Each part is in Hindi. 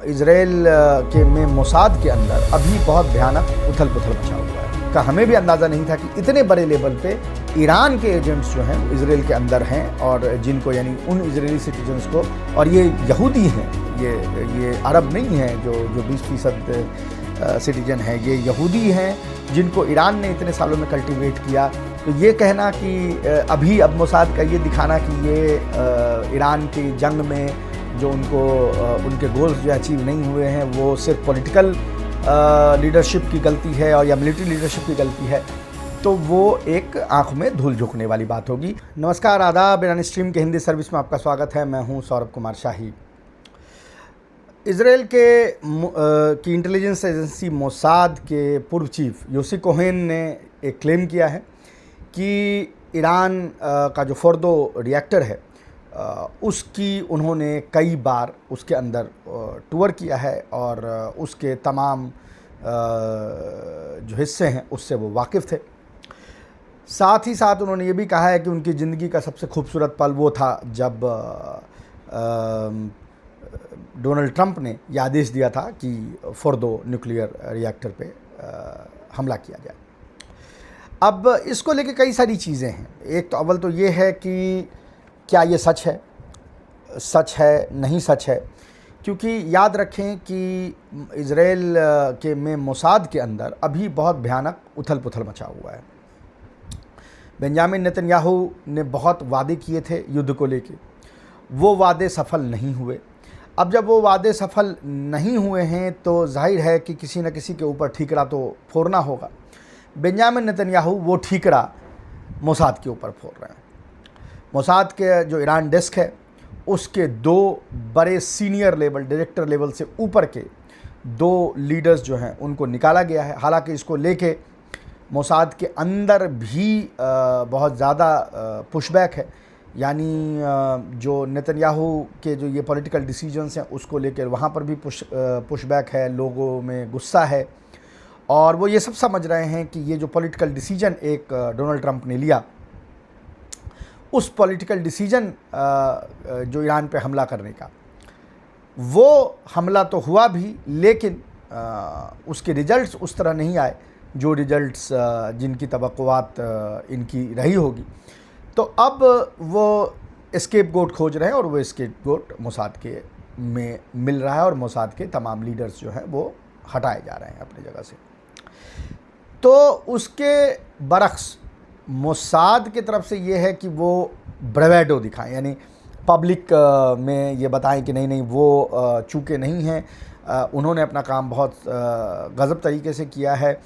इज़राइल के में मोसाद के अंदर अभी बहुत भयानक उथल पुथल मचा हुआ है का हमें भी अंदाज़ा नहीं था कि इतने बड़े लेवल पे ईरान के एजेंट्स जो हैं इज़राइल के अंदर हैं और जिनको यानी उन इजरायली सिटीजन्स को, और ये यहूदी हैं, ये अरब नहीं हैं जो 20% सिटीजन हैं, ये यहूदी हैं जिनको ईरान ने इतने सालों में कल्टीवेट किया। तो ये कहना कि अब मोसाद का ये दिखाना कि ये ईरान की जंग में जो उनके गोल्स जो अचीव नहीं हुए हैं वो सिर्फ पॉलिटिकल लीडरशिप की गलती है और या मिलिट्री लीडरशिप की गलती है, तो वो एक आंखों में धूल झोंकने वाली बात होगी। नमस्कार, आदाब, ईरान स्ट्रीम के हिंदी सर्विस में आपका स्वागत है। मैं हूं सौरभ कुमार शाही। इज़राइल की इंटेलिजेंस एजेंसी मोसाद के पूर्व चीफ योसी कोहेन ने एक क्लेम किया है कि ईरान का जो फोर्डो रिएक्टर है उसकी उन्होंने कई बार उसके अंदर टूर किया है और उसके तमाम जो हिस्से हैं उससे वो वाकिफ़ थे। साथ ही साथ उन्होंने ये भी कहा है कि उनकी ज़िंदगी का सबसे खूबसूरत पल वो था जब डोनाल्ड ट्रंप ने यह आदेश दिया था कि फोर्डो न्यूक्लियर रिएक्टर पे हमला किया जाए। अब इसको लेके कई सारी चीज़ें हैं। एक तो अव्वल तो ये है कि क्या ये सच है नहीं सच है, क्योंकि याद रखें कि इज़राइल के में मोसाद के अंदर अभी बहुत भयानक उथल पुथल मचा हुआ है। बेंजामिन नेतन्याहू ने बहुत वादे किए थे युद्ध को लेके, वो वादे सफल नहीं हुए। अब जब वो वादे सफल नहीं हुए हैं तो जाहिर है कि किसी न किसी के ऊपर ठीकरा तो फोड़ना होगा। बेंजामिन नेतन्याहू वो ठीकरा मोसाद के ऊपर फोड़ रहे हैं। मोसाद के जो ईरान डेस्क है उसके दो बड़े सीनियर लेवल, डायरेक्टर लेवल से ऊपर के दो लीडर्स जो हैं उनको निकाला गया है। हालांकि इसको लेके मोसाद के अंदर भी बहुत ज़्यादा पुशबैक है, यानी जो नेतन्याहू के जो ये पॉलिटिकल डिसीजंस हैं उसको लेकर वहाँ पर भी पुशबैक है, लोगों में गुस्सा है और वो ये सब समझ रहे हैं कि ये जो पॉलिटिकल डिसीजन एक डोनाल्ड ट्रंप ने लिया, उस पॉलिटिकल डिसीजन जो ईरान पे हमला करने का, वो हमला तो हुआ भी लेकिन उसके रिजल्ट्स उस तरह नहीं आए जो रिजल्ट्स जिनकी तवक्कुआत इनकी रही होगी। तो अब वो एस्केप गोट खोज रहे हैं और वो एस्केप गोट मोसाद के में मिल रहा है और मोसाद के तमाम लीडर्स जो हैं वो हटाए जा रहे हैं अपनी जगह से। तो उसके बरक्स मोसाद की तरफ से ये है कि वो ब्रेवेडो दिखाएं, यानी पब्लिक में ये बताएं कि नहीं वो चूके नहीं हैं, उन्होंने अपना काम बहुत गज़ब तरीके से किया है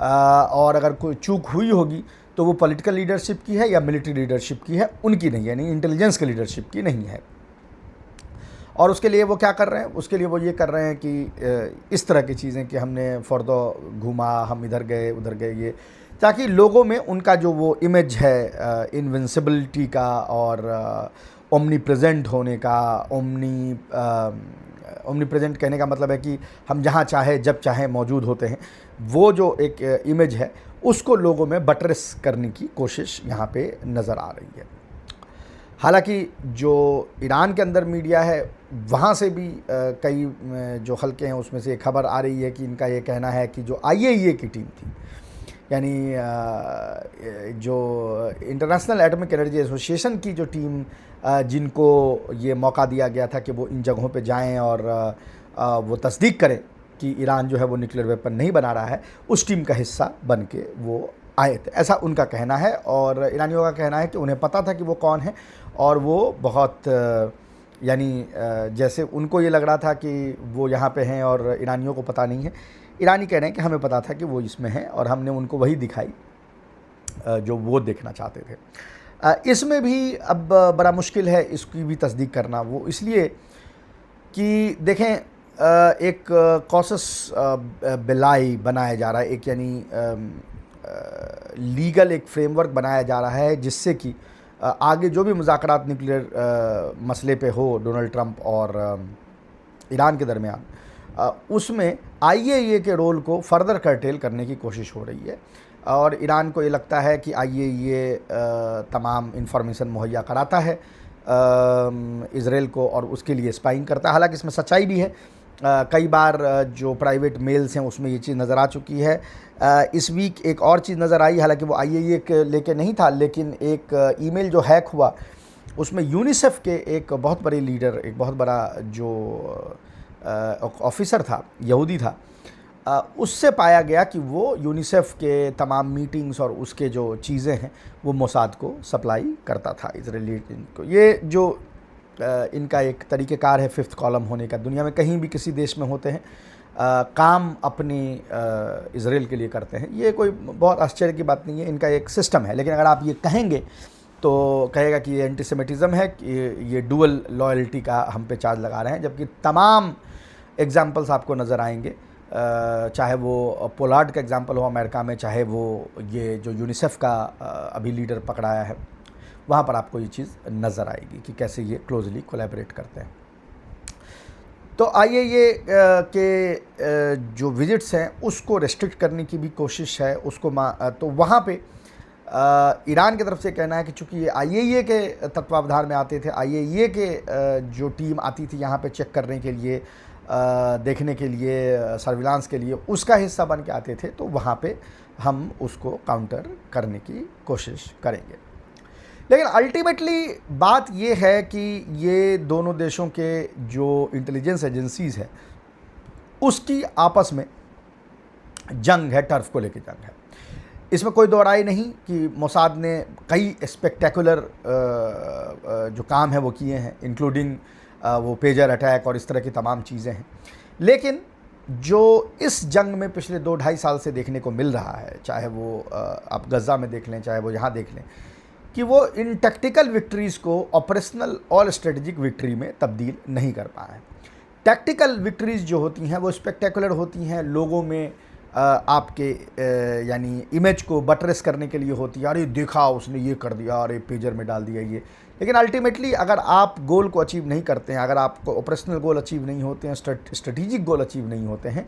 और अगर कोई चूक हुई होगी तो वो पॉलिटिकल लीडरशिप की है या मिलिट्री लीडरशिप की है, उनकी नहीं है, यानी इंटेलिजेंस के लीडरशिप की नहीं है। और उसके लिए वो क्या कर रहे हैं, उसके लिए वो ये कर रहे हैं कि इस तरह की चीज़ें कि हमने फोर्डो घूमा, हम इधर गए उधर गए, ये ताकि लोगों में उनका जो वो इमेज है इनविंसिबिलिटी का और ओमनी प्रेजेंट होने का, ओमनी प्रेजेंट कहने का मतलब है कि हम जहाँ चाहे जब चाहे मौजूद होते हैं, वो जो एक इमेज है उसको लोगों में बटरेस करने की कोशिश यहाँ पे नज़र आ रही है। हालांकि जो ईरान के अंदर मीडिया है वहाँ से भी कई जो हल्के हैं उसमें से एक खबर आ रही है कि इनका ये कहना है कि जो IAEA की टीम थी, यानी जो इंटरनेशनल एटॉमिक एनर्जी एसोसिएशन की जो टीम जिनको ये मौका दिया गया था कि वो इन जगहों पे जाएं और वो तस्दीक करें कि ईरान जो है वो न्यूक्लियर वेपन नहीं बना रहा है, उस टीम का हिस्सा बन के वो आए थे, ऐसा उनका कहना है। और ईरानियों का कहना है कि उन्हें पता था कि वो कौन है और वो बहुत यानी जैसे उनको ये लग रहा था कि वो यहाँ पे हैं और ईरानियों को पता नहीं है। ईरानी कह रहे हैं कि हमें पता था कि वो इसमें हैं और हमने उनको वही दिखाई जो वो देखना चाहते थे। इसमें भी अब बड़ा मुश्किल है इसकी भी तस्दीक करना, वो इसलिए कि देखें एक कॉसस बिलाई बनाया जा रहा है, एक यानी लीगल एक फ्रेमवर्क बनाया जा रहा है जिससे कि आगे जो भी मुज़ाकरात न्यूक्लियर मसले पे हो डोनाल्ड ट्रंप और ईरान के दरमियान, उसमें IAEA के रोल को फर्दर कर्टेल करने की कोशिश हो रही है। और ईरान को ये लगता है कि IAEA तमाम इंफॉर्मेशन मुहैया कराता है इज़राइल को और उसके लिए स्पाइंग करता है। हालांकि इसमें सच्चाई भी है कई बार जो प्राइवेट मेल्स हैं उसमें ये चीज़ नज़र आ चुकी है। इस वीक एक और चीज़ नज़र आई, हालांकि वो आईएईए के लेके नहीं था, लेकिन एक ईमेल जो हैक हुआ उसमें यूनिसेफ के एक बहुत बड़े लीडर, एक बहुत बड़ा जो ऑफिसर था, यहूदी था, उससे पाया गया कि वो यूनिसेफ के तमाम मीटिंग्स और उसके जो चीज़ें हैं वो मोसाद को सप्लाई करता था, इजरायली को। ये जो इनका एक तरीक़ेकार है फिफ्थ कॉलम होने का, दुनिया में कहीं भी किसी देश में होते हैं, काम अपने इजराइल के लिए करते हैं। ये कोई बहुत आश्चर्य की बात नहीं है, इनका एक सिस्टम है। लेकिन अगर आप ये कहेंगे तो कहेगा कि ये एंटीसेमिटिज़म है, कि ये डुअल लॉयल्टी का हम पे चार्ज लगा रहे हैं, जबकि तमाम एग्जाम्पल्स आपको नज़र आएंगे, चाहे वो पोलार्ड का एग्जाम्पल हो अमेरिका में, चाहे वो ये जो यूनिसेफ का अभी लीडर पकड़ाया है, वहाँ पर आपको ये चीज़ नज़र आएगी कि कैसे ये क्लोजली कोलैबोरेट करते हैं। तो आईएईए के जो विजिट्स हैं उसको रेस्ट्रिक्ट करने की भी कोशिश है, उसको तो वहाँ पे ईरान की तरफ से कहना है कि चूँकि ये आईएईए के तत्वावधान में आते थे, आईएईए के जो टीम आती थी यहाँ पे चेक करने के लिए, देखने के लिए, सर्विलांस के लिए, उसका हिस्सा बन के आते थे, तो वहाँ पे हम उसको काउंटर करने की कोशिश करेंगे। लेकिन अल्टीमेटली बात ये है कि ये दोनों देशों के जो इंटेलिजेंस एजेंसीज़ है उसकी आपस में जंग है, टर्फ को लेके जंग है। इसमें कोई दो राय नहीं कि मोसाद ने कई स्पेक्टेकुलर जो काम है वो किए हैं, इंक्लूडिंग वो पेजर अटैक और इस तरह की तमाम चीज़ें हैं। लेकिन जो इस जंग में पिछले 2-2.5 साल से देखने को मिल रहा है, चाहे वो आप गज़ा में देख लें, चाहे वो यहाँ देख लें, कि वो इन टैक्टिकल विक्ट्रीज़ को ऑपरेशनल और स्ट्रेटजिक विक्ट्री में तब्दील नहीं कर पाए। टैक्टिकल विक्ट्रीज़ जो होती हैं वो स्पेक्टेकुलर होती हैं, लोगों में आपके यानी इमेज को बटरेस करने के लिए होती है, अरे देखा उसने ये कर दिया, अरे पेजर में डाल दिया ये। लेकिन अल्टीमेटली अगर आप गोल को अचीव नहीं करते हैं, अगर आपको ऑपरेशनल गोल अचीव नहीं होते हैं, स्ट्रेटेजिक गोल अचीव नहीं होते हैं,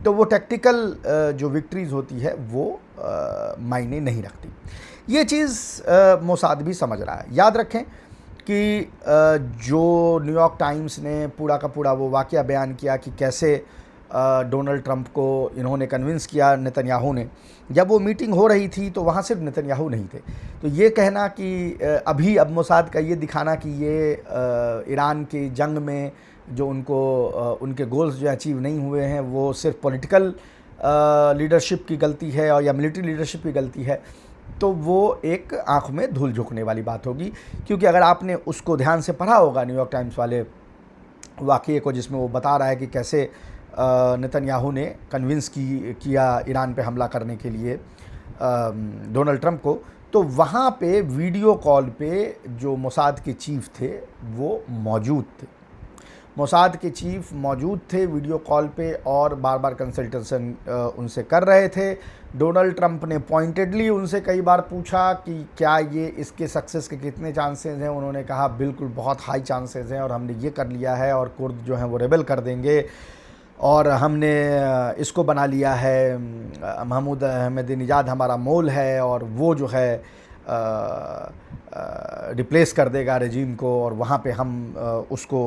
तो वो टैक्टिकल जो विक्ट्रीज़ होती है वो मायने नहीं रखती। ये चीज़ मोसाद भी समझ रहा है। याद रखें कि जो न्यूयॉर्क टाइम्स ने पूरा का पूरा वो वाक़या बयान किया कि कैसे डोनाल्ड ट्रंप को इन्होंने कन्विंस किया, नेतन्याहू ने, जब वो मीटिंग हो रही थी तो वहाँ सिर्फ नेतन्याहू नहीं थे। तो ये कहना कि अब मोसाद का ये दिखाना कि ये ईरान की जंग में जो उनके गोल्स जो अचीव नहीं हुए हैं वो सिर्फ पॉलिटिकल लीडरशिप की गलती है और या मिलिट्री लीडरशिप की गलती है, तो वो एक आँख में धूल झोंकने वाली बात होगी। क्योंकि अगर आपने उसको ध्यान से पढ़ा होगा न्यूयॉर्क टाइम्स वाले वाक़ये को, जिसमें वो बता रहा है कि कैसे नेतन्याहू ने कन्विंस किया ईरान पे हमला करने के लिए डोनाल्ड ट्रंप को, तो वहाँ पे वीडियो कॉल पे जो मोसाद के चीफ थे वो मौजूद थे। मोसाद के चीफ मौजूद थे वीडियो कॉल पे और बार बार कंसल्टेशन उनसे कर रहे थे। डोनाल्ड ट्रंप ने पॉइंटेडली उनसे कई बार पूछा कि क्या ये इसके सक्सेस के कितने चांसेस हैं। उन्होंने कहा बिल्कुल बहुत हाई चांसेस हैं और हमने ये कर लिया है और कुर्द जो हैं वो रेबल कर देंगे और हमने इसको बना लिया है, महमूद अहमदीनेजाद हमारा मोल है और वो जो है रिप्लेस कर देगा रेजीम को और वहाँ पे हम उसको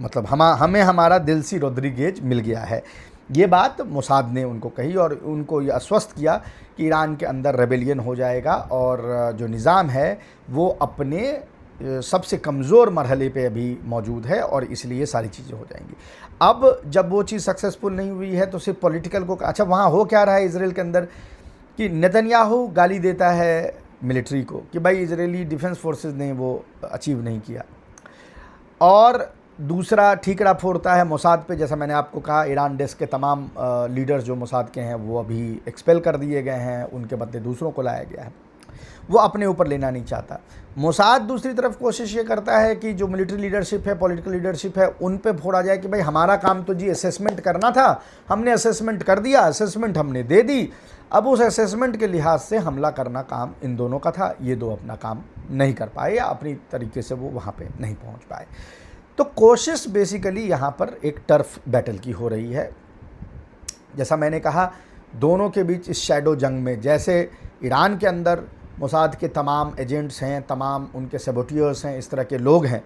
मतलब हमें हमारा दिलसी रोड्रिगेज मिल गया है। ये बात मोसाद ने उनको कही और उनको ये आश्वस्त किया कि ईरान के अंदर रेबेलियन हो जाएगा और जो निज़ाम है वो अपने सबसे कमज़ोर मरहले पे अभी मौजूद है और इसलिए सारी चीज़ें हो जाएंगी। अब जब वो चीज़ सक्सेसफुल नहीं हुई है तो सिर्फ पॉलिटिकल को, अच्छा वहाँ हो क्या रहा है इसराइल के अंदर कि नेतन्याहू गाली देता है मिलिट्री को कि भाई इजरायली डिफेंस फोर्सेस ने वो अचीव नहीं किया, और दूसरा ठीकरा फोड़ता है मोसाद पे। जैसा मैंने आपको कहा, ईरान डेस्क के तमाम लीडर्स जो मोसाद के हैं वो अभी एक्सपेल कर दिए गए हैं, उनके बदले दूसरों को लाया गया है, वो अपने ऊपर लेना नहीं चाहता। मोसाद दूसरी तरफ कोशिश ये करता है कि जो मिलिट्री लीडरशिप है, पॉलिटिकल लीडरशिप है, उन पे फोड़ा जाए कि भाई हमारा काम तो जी असेसमेंट करना था, हमने असेसमेंट कर दिया, असेसमेंट हमने दे दी, अब उस असेसमेंट के लिहाज से हमला करना काम इन दोनों का था, ये दो अपना काम नहीं कर पाए या अपनी तरीके से वो वहाँ पे नहीं पहुँच पाए। तो कोशिश बेसिकली यहाँ पर एक टर्फ बैटल की हो रही है। जैसा मैंने कहा, दोनों के बीच इस शैडो जंग में, जैसे ईरान के अंदर मोसाद के तमाम एजेंट्स हैं, तमाम उनके सेबोटियर्स हैं, इस तरह के लोग हैं,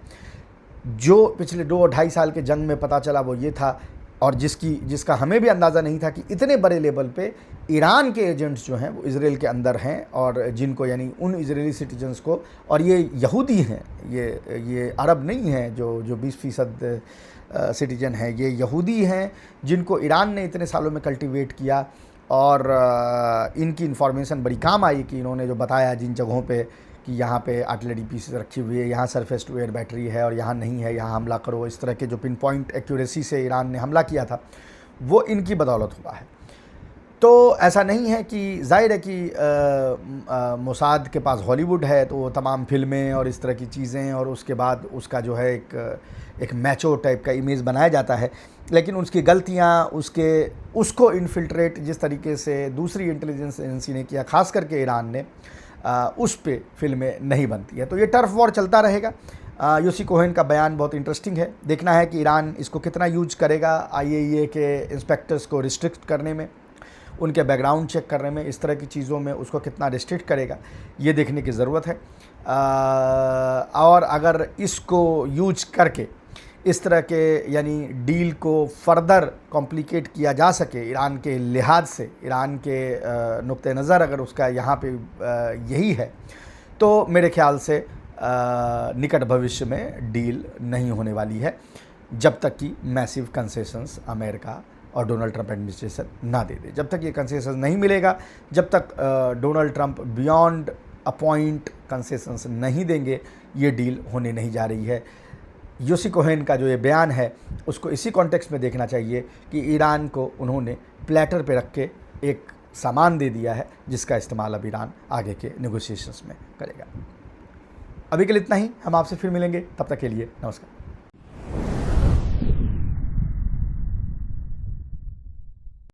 जो पिछले 2-2.5 साल के जंग में पता चला वो ये था और जिसका हमें भी अंदाज़ा नहीं था कि इतने बड़े लेवल पे ईरान के एजेंट्स जो हैं वो इज़राइल के अंदर हैं, और जिनको यानी उन इजरायली सिटीजन्स को, और ये यहूदी हैं, ये अरब नहीं हैं जो 20% सिटीजन हैं, ये यहूदी हैं जिनको ईरान ने इतने सालों में कल्टीवेट किया। और इनकी इन्फॉर्मेशन बड़ी काम आई कि इन्होंने जो बताया जिन जगहों पे कि यहाँ पे आर्टिलरी पीसेस रखी हुई है, यहाँ सरफेस टू एयर बैटरी है और यहाँ नहीं है, यहाँ हमला करो, इस तरह के जो पिन पॉइंट एक्यूरेसी से ईरान ने हमला किया था वो इनकी बदौलत हुआ है। तो ऐसा नहीं है कि जाहिर है कि मोसाद के पास हॉलीवुड है तो वो तमाम फिल्में और इस तरह की चीज़ें, और उसके बाद उसका जो है एक मैचो टाइप का इमेज बनाया जाता है, लेकिन उसकी गलतियाँ, उसको इन्फिल्ट्रेट जिस तरीके से दूसरी इंटेलिजेंस एजेंसी ने किया, ख़ास करके ईरान ने, उस पे फिल्में नहीं बनती है। तो ये टर्फ वॉर चलता रहेगा। योसी कोहेन का बयान बहुत इंटरेस्टिंग है, देखना है कि ईरान इसको कितना यूज करेगा IAEA के इंस्पेक्टर्स को रिस्ट्रिक्ट करने में, उनके बैकग्राउंड चेक करने में, इस तरह की चीज़ों में उसको कितना रिस्ट्रिक्ट करेगा, ये देखने की ज़रूरत है। और अगर इसको यूज करके इस तरह के यानी डील को फर्दर कॉम्प्लिकेट किया जा सके ईरान के लिहाज से, ईरान के नुक्ते नज़र अगर उसका यहाँ पे यही है, तो मेरे ख्याल से निकट भविष्य में डील नहीं होने वाली है, जब तक कि मैसिव कंसेशंस अमेरिका और डोनाल्ड ट्रंप एडमिनिस्ट्रेशन ना दे दे। जब तक ये कंसेशन नहीं मिलेगा, जब तक Donald Trump beyond a point concessions नहीं देंगे, ये डील होने नहीं जा रही है। योसी कोहेन का जो ये बयान है उसको इसी कॉन्टेक्स्ट में देखना चाहिए कि ईरान को उन्होंने प्लेटर पे रख के एक सामान दे दिया है जिसका इस्तेमाल अब ईरान आगे के नेगोशिएशंस में करेगा। अभी के लिए इतना ही, हम आपसे फिर मिलेंगे, तब तक के लिए नमस्कार।